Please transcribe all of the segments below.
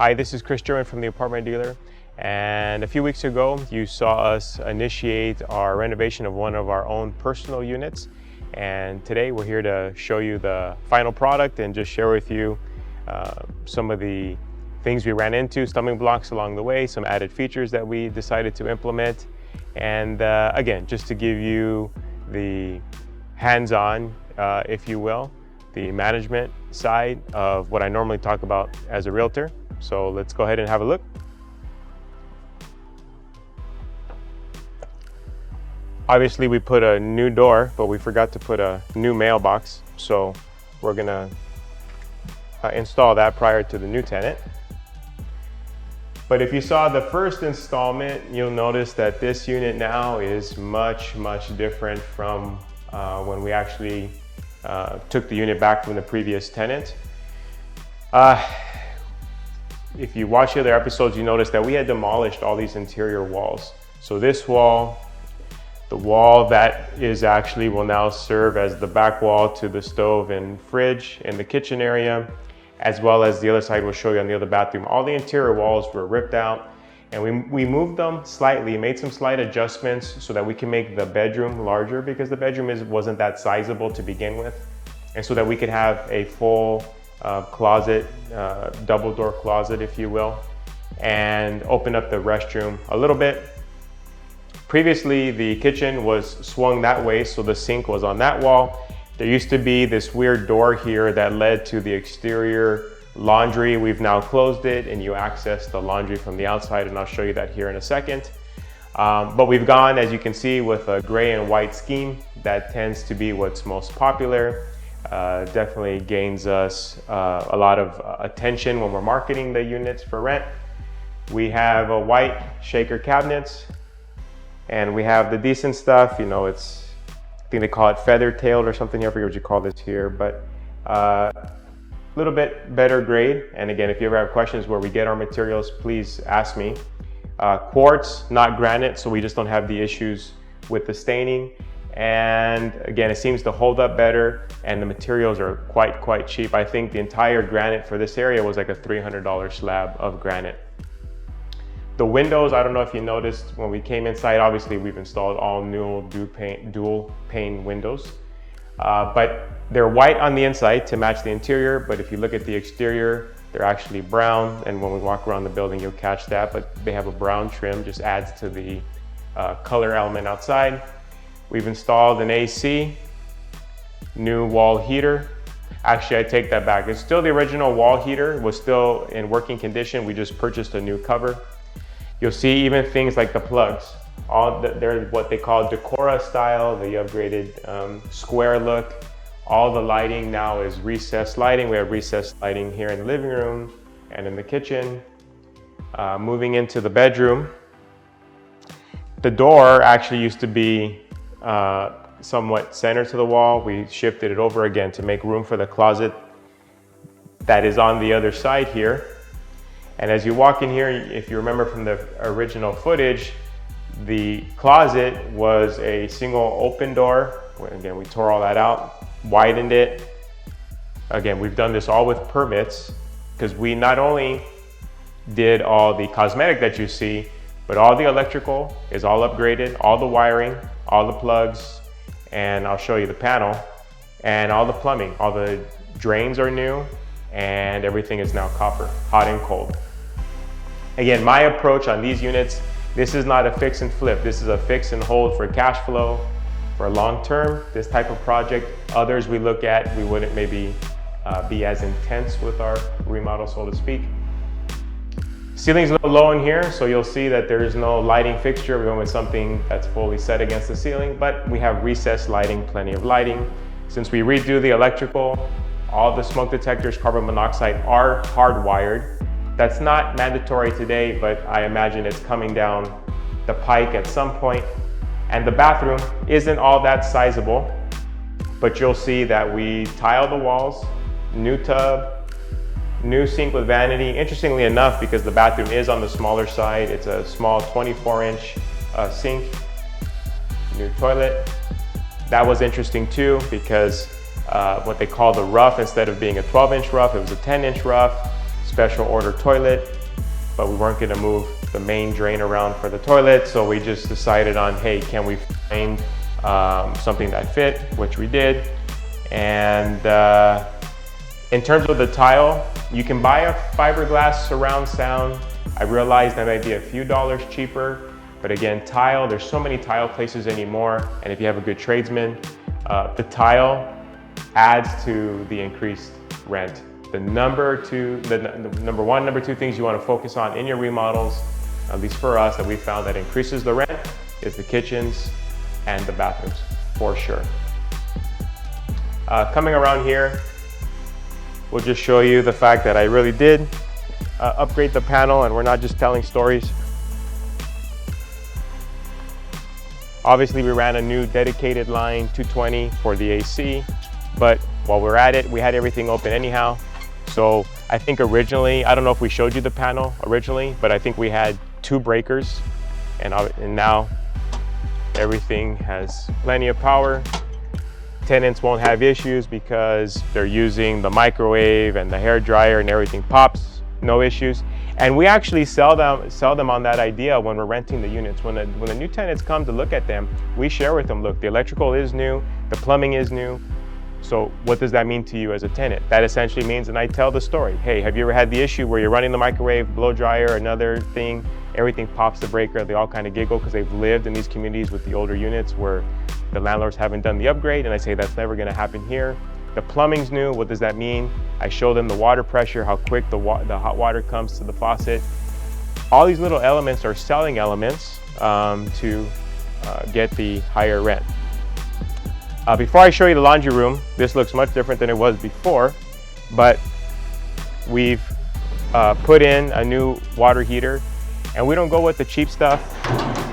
Hi, this is Chris German from the Apartment Dealer, and a few weeks ago you saw us initiate our renovation of one of our own personal units, and today we're here to show you the final product and just share with you some of the things we ran into, stumbling blocks along the way, some added features that we decided to implement, and again, just to give you the hands-on, if you will, the management side of what I normally talk about as a realtor. So let's go ahead and have a look. Obviously we put a new door, but we forgot to put a new mailbox. So we're gonna install that prior to the new tenant. But if you saw the first installment, you'll notice that this unit now is much different from when we actually took the unit back from the previous tenant. If you watch the other episodes, you notice that we had demolished all these interior walls. So this wall, the wall that is actually will now serve as the back wall to the stove and fridge in the kitchen area, as well as the other side we'll show you on the other bathroom. All the interior walls were ripped out, and we moved them slightly, made some slight adjustments so that we can make the bedroom larger, because the bedroom wasn't that sizable to begin with, and so that we could have a full closet, double door closet, if you will, and open up the restroom a little bit. Previously, the kitchen was swung that way, so the sink was on that wall. There used to be this weird door here that led to the exterior laundry. We've now closed it, and you access the laundry from the outside, and I'll show you that here in a second. But we've gone, as you can see, with a gray and white scheme. That tends to be what's most popular. Definitely gains us a lot of attention when we're marketing the units for rent. We have a white shaker cabinets, and we have the decent stuff. You know, I think they call it feather-tailed or something here. I forget what you call this here, but a little bit better grade. And again, if you ever have questions where we get our materials, please ask me. Quartz, not granite, so we just don't have the issues with the staining. And again, it seems to hold up better, and the materials are quite cheap. I think the entire granite for this area was like a $300 slab of granite. The windows, I don't know if you noticed when we came inside, obviously we've installed all new dual pane windows, but they're white on the inside to match the interior. But if you look at the exterior, they're actually brown, and when we walk around the building, you'll catch that, but they have a brown trim, just adds to the color element outside. We've installed an AC, new wall heater. Actually, I take that back. It's still the original wall heater, was still in working condition. We just purchased a new cover. You'll see even things like the plugs. They're what they call Decora style, the upgraded square look. All the lighting now is recessed lighting. We have recessed lighting here in the living room and in the kitchen. Moving into the bedroom. The door actually used to be somewhat centered to the wall. We shifted it over again to make room for the closet that is on the other side here. And as you walk in here, if you remember from the original footage, the closet was a single open door. Again, we tore all that out, widened it. Again, we've done this all with permits, because we not only did all the cosmetic that you see, but all the electrical is all upgraded, all the wiring, all the plugs, and I'll show you the panel, and all the plumbing. All the drains are new, and everything is now copper, hot and cold. Again, my approach on these units, this is not a fix and flip. This is a fix and hold for cash flow, for long term. This type of project, others we look at, we wouldn't maybe be as intense with our remodel, so to speak. Ceiling's a little low in here, so you'll see that there is no lighting fixture. We're going with something that's fully set against the ceiling, but we have recessed lighting, plenty of lighting. Since we redo the electrical, all the smoke detectors, carbon monoxide are hardwired. That's not mandatory today, but I imagine it's coming down the pike at some point. And the bathroom isn't all that sizable, but you'll see that we tile the walls, new tub, new sink with vanity. Interestingly enough, because the bathroom is on the smaller side, it's a small 24-inch sink, new toilet. That was interesting too, because what they call the rough, instead of being a 12-inch rough, it was a 10-inch rough. special order toilet, but we weren't gonna move the main drain around for the toilet. So we just decided on, hey, can we find something that fit, which we did. And in terms of the tile, you can buy a fiberglass surround sound. I realize that might be a few dollars cheaper, but again, tile, there's so many tile places anymore. And if you have a good tradesman, the tile adds to the increased rent. The number one, number two things you want to focus on in your remodels, at least for us, that we found that increases the rent, is the kitchens and the bathrooms, for sure. Coming around here, we'll just show you the fact that I really did upgrade the panel, and we're not just telling stories. Obviously, we ran a new dedicated line 220 for the AC, but while we're at it, we had everything open anyhow. So I think originally, I don't know if we showed you the panel originally, but I think we had 2 breakers, and now everything has plenty of power. Tenants won't have issues because they're using the microwave and the hair dryer and everything pops, no issues. And we actually sell them on that idea when we're renting the units. When the new tenants come to look at them, we share with them, look, the electrical is new, the plumbing is new. So what does that mean to you as a tenant? That essentially means, and I tell the story, hey, have you ever had the issue where you're running the microwave, blow dryer, another thing, everything pops the breaker, they all kind of giggle because they've lived in these communities with the older units where the landlords haven't done the upgrade, and I say that's never gonna happen here. The plumbing's new, what does that mean? I show them the water pressure, how quick the hot water comes to the faucet. All these little elements are selling elements to get the higher rent. Before I show you the laundry room, this looks much different than it was before, but we've put in a new water heater, and we don't go with the cheap stuff.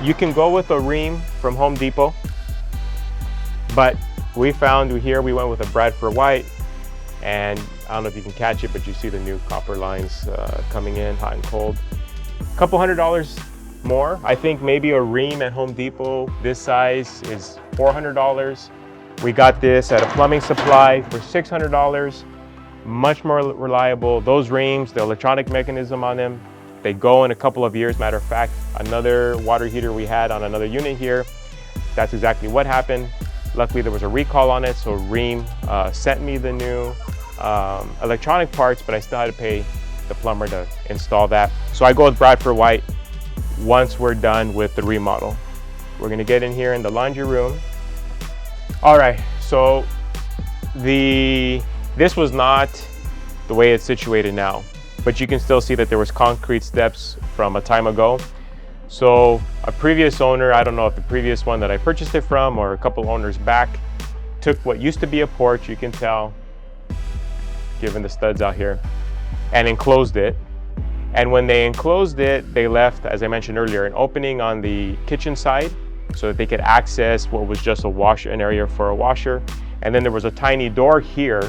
You can go with a ream from Home Depot, but we found here we went with a Bradford White, and I don't know if you can catch it, but you see the new copper lines coming in hot and cold. A couple $100 more. I think maybe a ream at Home Depot this size is $400. We got this at a plumbing supply for $600, much more reliable. Those reams, the electronic mechanism on them, they go in a couple of years. Matter of fact, another water heater we had on another unit here, that's exactly what happened. Luckily, there was a recall on it, so Ream sent me the new electronic parts, but I still had to pay the plumber to install that. So I go with Bradford White once we're done with the remodel. We're gonna get in here in the laundry room. All right, so this was not the way it's situated now, but you can still see that there was concrete steps from a time ago. So a previous owner, I don't know if the previous one that I purchased it from or a couple owners back, took what used to be a porch, you can tell, given the studs out here, and enclosed it. And when they enclosed it, they left, as I mentioned earlier, an opening on the kitchen side so that they could access what was just a washer, an area for a washer. And then there was a tiny door here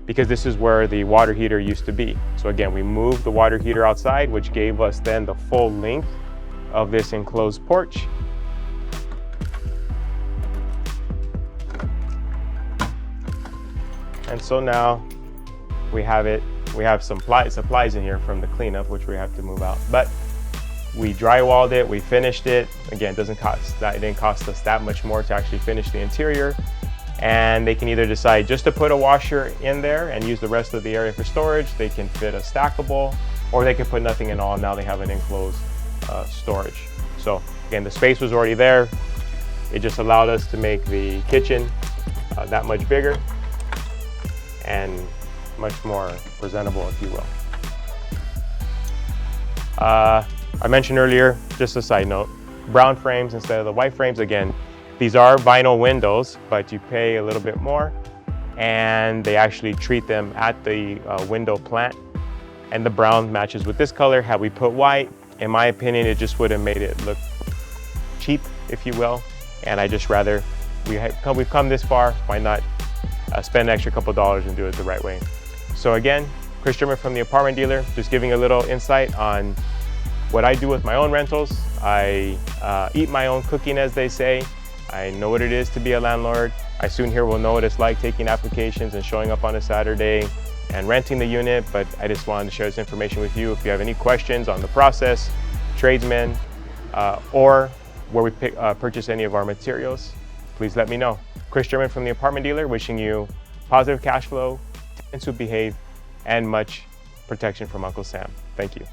because this is where the water heater used to be. So again, we moved the water heater outside, which gave us then the full length of this enclosed porch. And so now we have it. We have some supplies in here from the cleanup, which we have to move out. But we drywalled it, we finished it. Again, it didn't cost us that much more to actually finish the interior. And they can either decide just to put a washer in there and use the rest of the area for storage. They can fit a stackable, or they can put nothing in all. Now they have an enclosed storage. So again, the space was already there. It just allowed us to make the kitchen that much bigger and much more presentable, if you will. I mentioned earlier, just a side note, brown frames instead of the white frames. Again, these are vinyl windows, but you pay a little bit more, and they actually treat them at the window plant, and the brown matches with this color. Had we put white, in my opinion, it just would have made it look cheap, if you will. And I just rather, we've come this far, why not spend an extra couple dollars and do it the right way. So again, Chris German from The Apartment Dealer, just giving a little insight on what I do with my own rentals. I eat my own cooking, as they say. I know what it is to be a landlord. I soon here will know what it's like taking applications and showing up on a Saturday and renting the unit, but I just wanted to share this information with you. If you have any questions on the process, tradesmen, or where we purchase any of our materials, please let me know. Chris German from The Apartment Dealer, wishing you positive cash flow, tenants who behave, and much protection from Uncle Sam. Thank you.